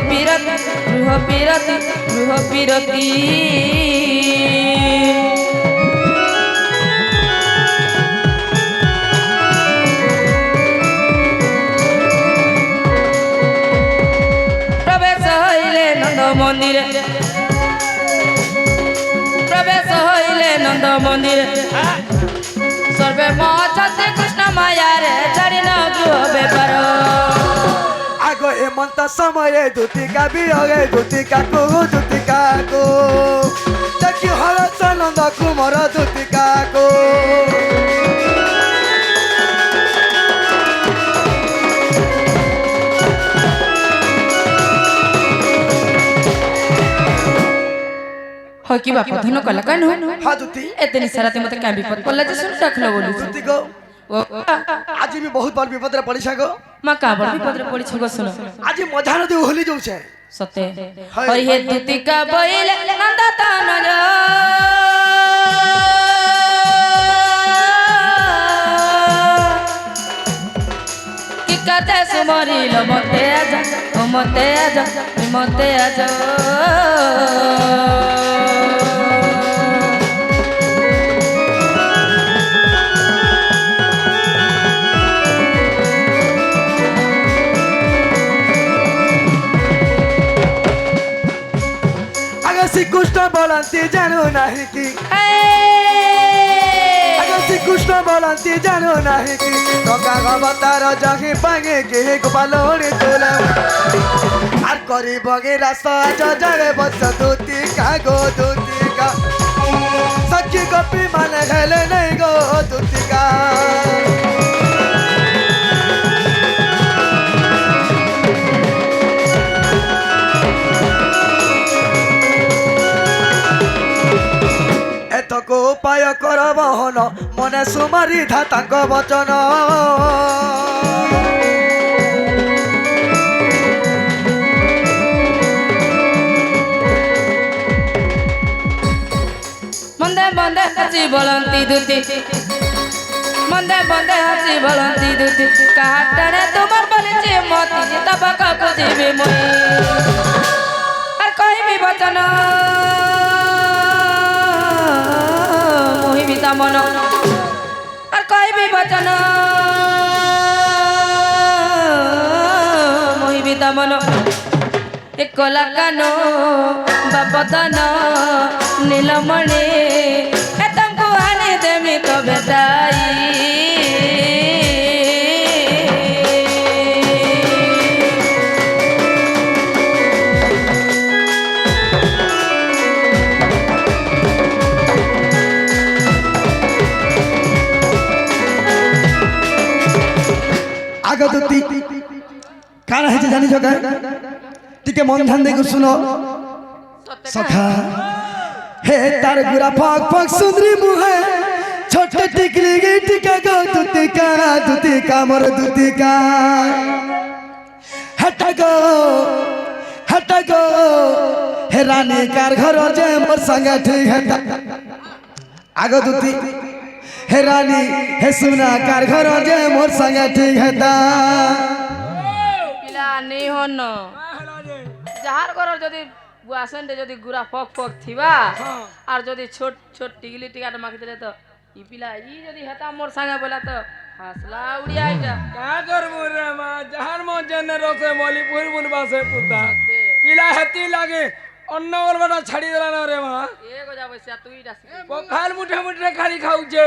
বিরতি গৃহ বিরতি গৃহ বিরতি প্রবেশ হইলে নন্দ মন্দিরে প্রবেশ হইলে নন্দ মন্দিরে সর্বে মহাচন্দ্র কৃষ্ণ মায়ারে ছাড়ি ন গৃহ বেপার আগ হেমন্ত সময়ে দুতিকা বিহগে দুতিকাকু দুতিকাকু দেখি হরচ নন্দ কুমর দুতিকাকু হয় কি বাপ ধন কলা কান হ্যাঁ দুতি এতে নিসারাতে মতে কাঁ বিপদ পড়লা যে শুন ডাকলো বলু দুতি গো আজি বি বহুত বড় বিপদরে পড়িছ গো মা কা বড় বিপদরে পড়িছ গো শুন আজি মঝা নদী ওহলি যাউছে সতে হরি হে দুতিকা বইলে নন্দ তান কি কাতে সুমরিল মতে আজ ও মতে আজ মতে আজ শ্রীকৃষ্ণ বলন্তি জানো নাহি কি শ্রীকৃষ্ণ বলন্তি জানো নাহি কি টকা অবতার জহি পাগে কে গোপাল তোলা আর করি বগে রাস জরে বস দুতিকা গো দুতিকা সখী গোপী মানে হেলে নাই গো দুতিকা এতকো উপায় কর বহন মনে সুমারি ধা তাঙ্ক বচন মন্দে মন্দে হাসি বলন্তি দুতি মন্দে মন্দে হাসি বলন্তি দুতি কাহাটারে তোমার বলেছে মতি তব কাকু দিবি মই আর কইবি বচন মোহিবিতা মন আর কইবি বচন মোহিবিতা মন একলা কানো বাপদন নীলমণি এতঙ্কু আনি দেমি তো বেটাই আগতুতি কারা হেছে জানিছ কা টিকে মন ধ্যান দেখু শুনো সখা হে তার গুরা ফক ফক সুন্দরী মুহে ছোট টিকলি গে টিকা গো দুতিকা মোর দুতিকা হটা গো হে রানী কার ঘর যে মোর সঙ্গে ঠিক হেতা আগতুতি হে রানী হে সুনা কার ঘর যে মোর সঙ্গে ঠিক হেতা পিলা নেই হন যাহার ঘর যদি বুয়াসেন্টে যদি গুড়া ফক ফক থিবা আর যদি ছোট ছোট টিগলি টিকাটা মাখি দিলে তো ই পিলা ই যদি হেতা মোর সঙ্গে বলা তো হাসলা উড়িয়া এটা কা করবো রে মা যাহার মজনে রসে মলি পুরবুন বাসে পুতা পিলা হেতি লাগে অন্য বলবাটা ছাড়ি দেলা না রে মা এ গজা বসা তুই ডাসি পখাল মুঠে মুঠে খালি খাউছে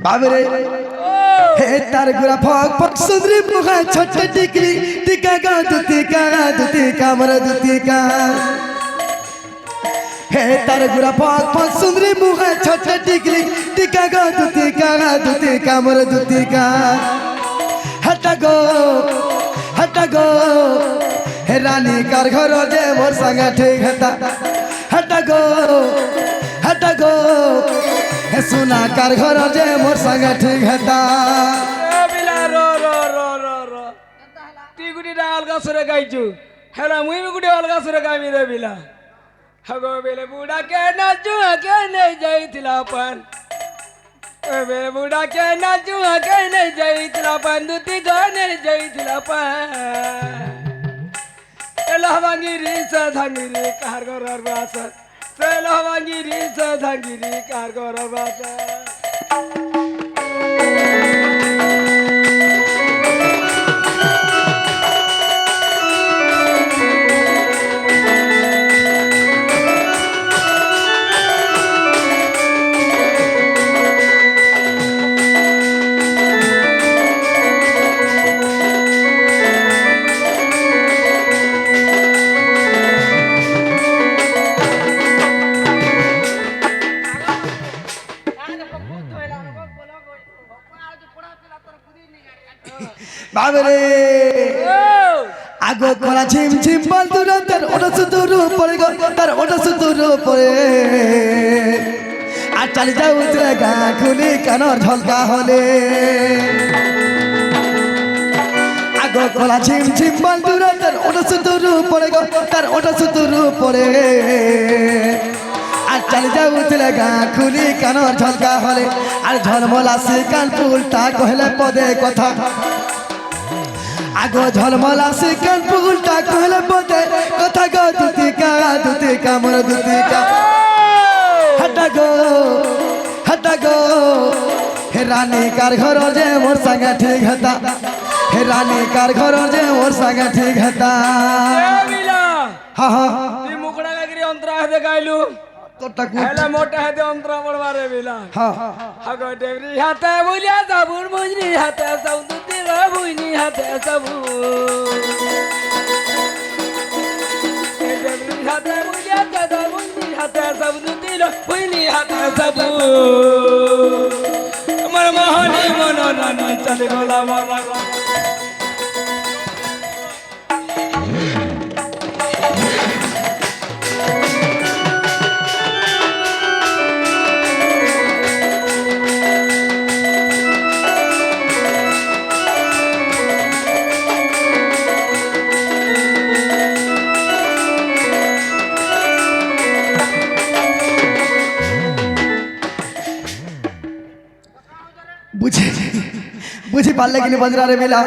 বাবরে হে তার গুরা ফক ফক সুন্দরী মুখে ছোট টিকলি টিকা গো দুতিকা মোর দুতিকা হে তার গুরা ফক ফক সুন্দরী মুখে ছোট টিকলি টিকা গো দুতিকা মোর দুতিকা হটা গো হে রানী কার ঘর যে মোর সঙ্গে ঠিক হেতা হটা গো হে সোনা কার ঘর যে মোর সঙ্গে ঠিক হেতা পিলা র র র র র তুই গুটিটা অলগা সুরে গাইছু হেলা মুই বি গুটি অলগা সুরে গাইবি রে পিলা হগো বেলে বুড়া কে নাচু কে নেই যাইতিলা পান বেলে বুড়া কে নাচু কে নেই যাইতিলা পান দুতি গানে যাইতিলা পান ভাঙিরি সে ধাঙ্গিরি কার ঘরের বাসা সেল ভাঙিরি সে ধাঙ্গিরি কার ঘরের বাসা বাবরে আগো করা ঝিম ঝিম বন্ধুর তার ওটা সুতোর উপরে গো তার ওটা সুতোর উপরে আর চালি যাও উতরে গা খুলি কানর ঝলকা হলে আগো করা ঝিম ঝিম বন্ধুর তার ওটা সুতোর উপরে গো তার ওটা সুতোর উপরে আর চালি যাও উতরে গা খুলি কানর ঝলকা হলে আর ঝলমলা সে কান পুলটা কহলে পদে কথা আগো ঝলমলা সে কান পুলটা কহলে পদে কথা গো দুতিকা মোর দুতিকা হটা গো হে রানী কার ঘর যে মোর সাঙ্গে ঠিক হতা হে রানী কার ঘর যে মোর সাঙ্গে ঠিক হতা হা তুই মুকড়া গাগরি অন্তরা হাতে গাইলু তোরটা হেলা মোটা হাতে অন্তরা পড়বারে বিলা হ্যাঁ আগো ডেবরি হাতে বুলিয়া সাবুন বুঝনি হাতে সাউদু দিল বুইনি হাতে সাবু ডেবরি হাতে বুলিয়া সাবুনি হাতে সাউদু দিল বুইনি হাতে সাবু আমার মোহনী মন নানা চলে গোলা মারা বুঝি পারলে কিনি বজরা রে মিলা